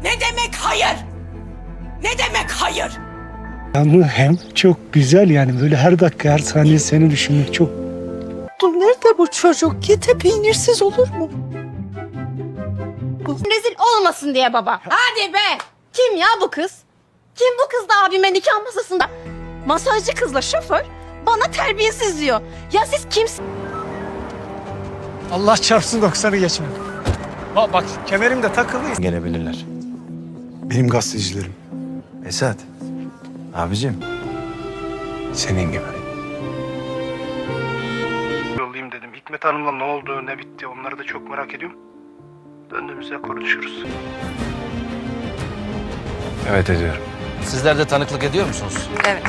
Ne demek hayır? Ne demek hayır? Ama hem çok güzel yani böyle her dakika her saniye seni düşünmek çok. Nerede bu çocuk? Gete peynirsiz olur mu? Rezil olmasın diye baba. Hadi be! Kim ya bu kız? Kim bu kız da abime nikah masasında? Masajcı kızla şoför bana terbiyesiz diyor. Ya siz kimsiniz? Allah çarpsın 90'ı geçme. Bak kemerim de takılı. Gelebilirler. Benim gazetecilerim. Esat. Abicim. Senin gibi. Yollayayım dedim. Hikmet Hanım'la ne oldu, ne bitti onları da çok merak ediyorum. Döndüğümüzde konuşuruz. Evet ediyorum. Sizler de tanıklık ediyor musunuz? Evet.